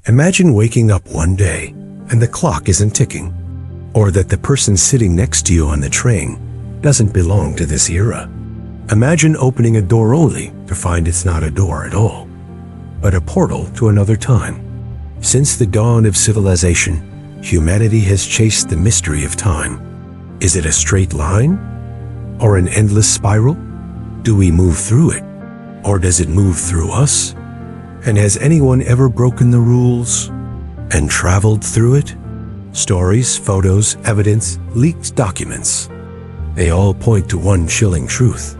Imagine waking up one day and the clock isn't ticking, or that the person sitting next to you on the train doesn't belong to this era. Imagine opening a door only to find it's not a door at all, but a portal to another time. Since the dawn of civilization, humanity has chased the mystery of time. Is it a straight line? Or an endless spiral? Do we move through it? Or does it move through us? And has anyone ever broken the rules and traveled through it? Stories, photos, evidence, leaked documents. They all point to one chilling truth.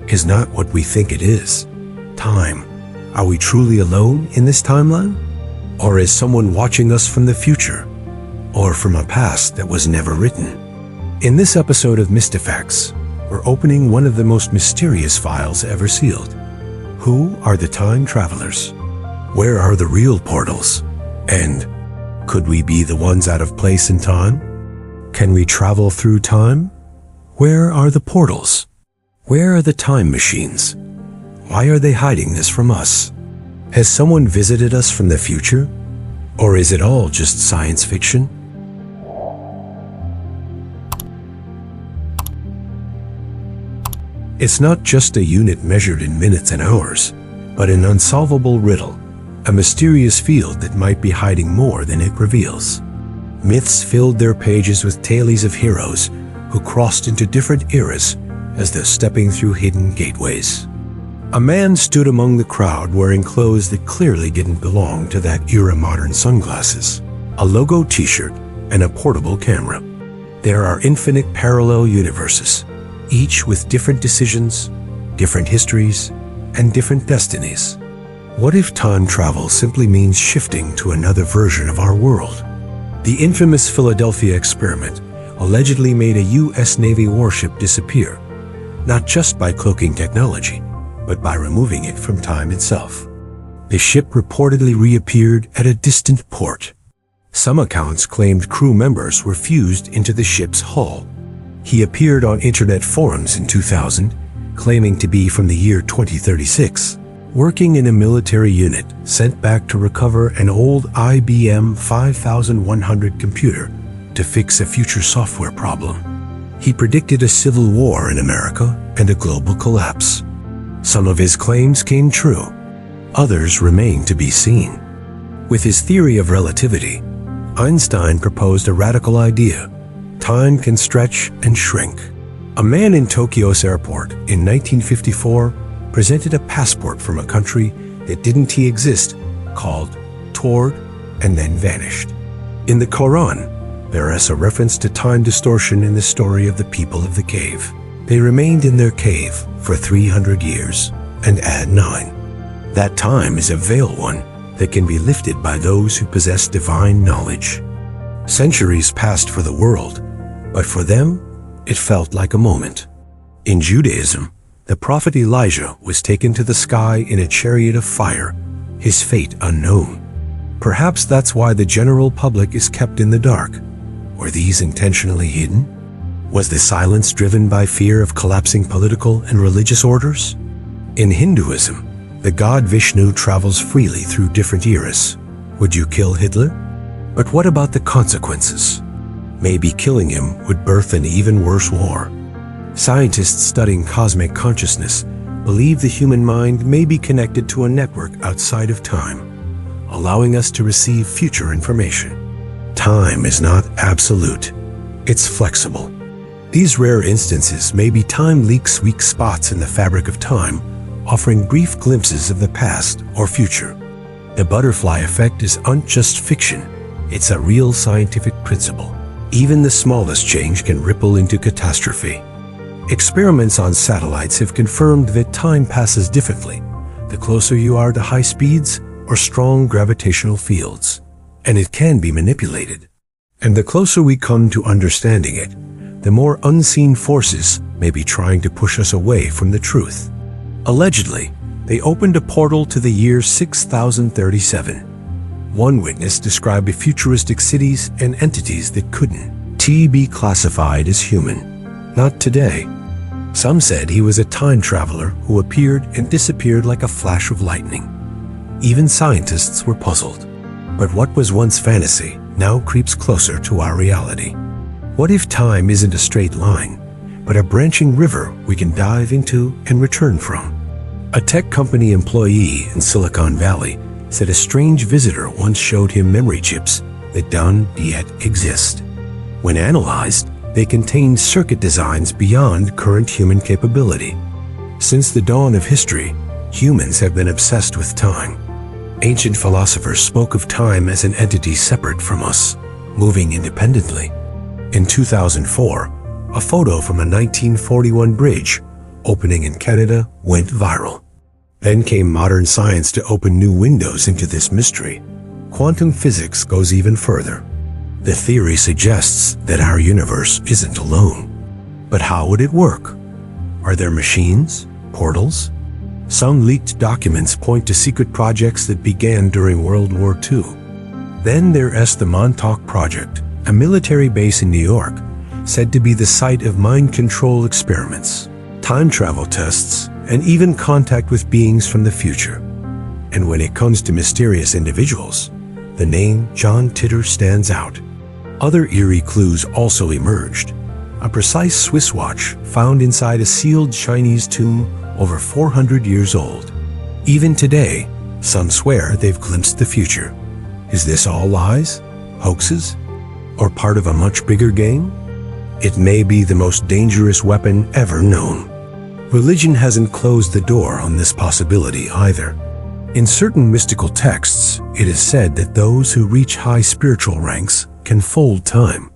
Is not what we think it is. Time. Are we truly alone in this timeline? Or is someone watching us from the future? Or from a past that was never written? In this episode of MystiFacts, we're opening one of the most mysterious files ever sealed. Who are the time travelers? Where are the real portals? And could we be the ones out of place in time? Can we travel through time? Where are the portals? Where are the time machines? Why are they hiding this from us? Has someone visited us from the future? Or is it all just science fiction? It's not just a unit measured in minutes and hours, but an unsolvable riddle, a mysterious field that might be hiding more than it reveals. Myths filled their pages with tales of heroes who crossed into different eras as though stepping through hidden gateways. A man stood among the crowd wearing clothes that clearly didn't belong to that era. Modern sunglasses, a logo t-shirt, and a portable camera. There are infinite parallel universes, each with different decisions, different histories, and different destinies. What if time travel simply means shifting to another version of our world? The infamous Philadelphia experiment allegedly made a U.S. Navy warship disappear, not just by cloaking technology, but by removing it from time itself. The ship reportedly reappeared at a distant port. Some accounts claimed crew members were fused into the ship's hull. He appeared on internet forums in 2000, claiming to be from the year 2036, working in a military unit sent back to recover an old IBM 5100 computer to fix a future software problem. He predicted a civil war in America and a global collapse. Some of his claims came true. Others remain to be seen. With his theory of relativity, Einstein proposed a radical idea. Time can stretch and shrink. A man in Tokyo's airport in 1954 presented a passport from a country that didn't exist, called toward, and then vanished. In the Quran, there is a reference to time distortion in the story of the people of the cave. They remained in their cave for 300 years and add 9. That time is a veil one that can be lifted by those who possess divine knowledge. Centuries passed for the world, but for them, it felt like a moment. In Judaism, the prophet Elijah was taken to the sky in a chariot of fire, his fate unknown. Perhaps that's why the general public is kept in the dark. Were these intentionally hidden? Was the silence driven by fear of collapsing political and religious orders? In Hinduism, the god Vishnu travels freely through different eras. Would you kill Hitler? But what about the consequences? Maybe killing him would birth an even worse war. Scientists studying cosmic consciousness believe the human mind may be connected to a network outside of time, allowing us to receive future information. Time is not absolute. It's flexible. These rare instances may be time leaks, weak spots in the fabric of time, offering brief glimpses of the past or future. The butterfly effect isn't just fiction. It's a real scientific principle. Even the smallest change can ripple into catastrophe. Experiments on satellites have confirmed that time passes differently the closer you are to high speeds or strong gravitational fields, and it can be manipulated. And the closer we come to understanding it, the more unseen forces may be trying to push us away from the truth. Allegedly, they opened a portal to the year 6037. One witness described futuristic cities and entities that couldn't be classified as human. Not today. Some said he was a time traveler who appeared and disappeared like a flash of lightning. Even scientists were puzzled. But what was once fantasy now creeps closer to our reality. What if time isn't a straight line, but a branching river we can dive into and return from? A tech company employee in Silicon Valley said a strange visitor once showed him memory chips that don't yet exist. When analyzed, they contained circuit designs beyond current human capability. Since the dawn of history, humans have been obsessed with time. Ancient philosophers spoke of time as an entity separate from us, moving independently. In 2004, a photo from a 1941 bridge opening in Canada went viral. Then came modern science to open new windows into this mystery. Quantum physics goes even further. The theory suggests that our universe isn't alone. But how would it work? Are there machines? Portals? Some leaked documents point to secret projects that began during World War II. Then there's the Montauk Project, a military base in New York, said to be the site of mind control experiments, time travel tests, and even contact with beings from the future. And when it comes to mysterious individuals, the name John Titor stands out. Other eerie clues also emerged. A precise Swiss watch found inside a sealed Chinese tomb over 400 years old. Even today, some swear they've glimpsed the future. Is this all lies, hoaxes, or part of a much bigger game? It may be the most dangerous weapon ever known. Religion hasn't closed the door on this possibility either. In certain mystical texts, it is said that those who reach high spiritual ranks can fold time.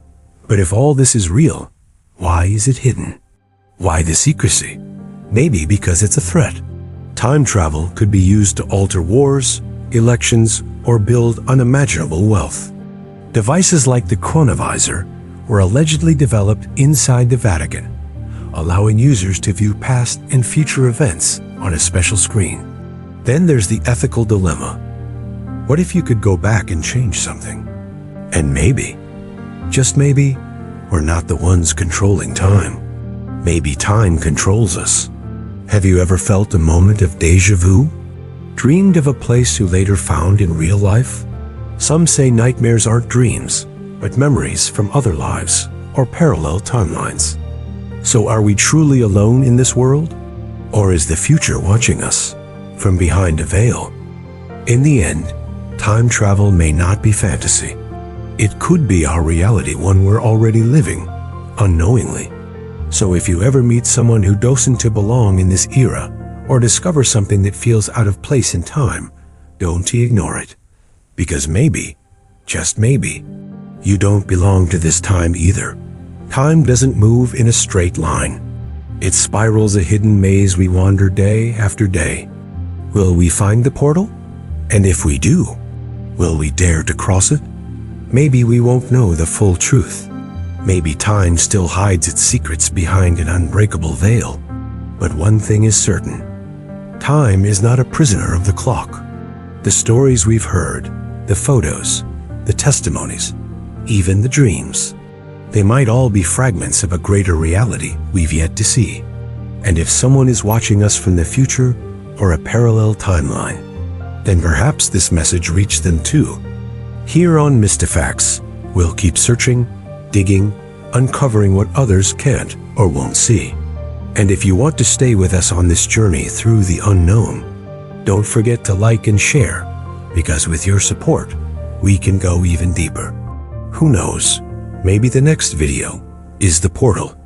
But if all this is real, why is it hidden? Why the secrecy? Maybe because it's a threat. Time travel could be used to alter wars, elections, or build unimaginable wealth. Devices like the chronovisor were allegedly developed inside the Vatican, allowing users to view past and future events on a special screen. Then there's the ethical dilemma. What if you could go back and change something? And maybe, just maybe, we're not the ones controlling time. Maybe time controls us. Have you ever felt a moment of déjà vu? Dreamed of a place you later found in real life? Some say nightmares aren't dreams, but memories from other lives or parallel timelines. So are we truly alone in this world? Or is the future watching us from behind a veil? In the end, time travel may not be fantasy. It could be our reality, one we're already living, unknowingly. So if you ever meet someone who doesn't belong in this era, or discover something that feels out of place in time, don't ignore it. Because maybe, just maybe, you don't belong to this time either. Time doesn't move in a straight line. It spirals a hidden maze we wander day after day. Will we find the portal? And if we do, will we dare to cross it? Maybe we won't know the full truth. Maybe time still hides its secrets behind an unbreakable veil. But one thing is certain. Time is not a prisoner of the clock. The stories we've heard, the photos, the testimonies, even the dreams, they might all be fragments of a greater reality we've yet to see. And if someone is watching us from the future or a parallel timeline, then perhaps this message reached them too. Here on MystiFacts, we'll keep searching, digging, uncovering what others can't or won't see. And if you want to stay with us on this journey through the unknown, don't forget to like and share, because with your support, we can go even deeper. Who knows, maybe the next video is the portal.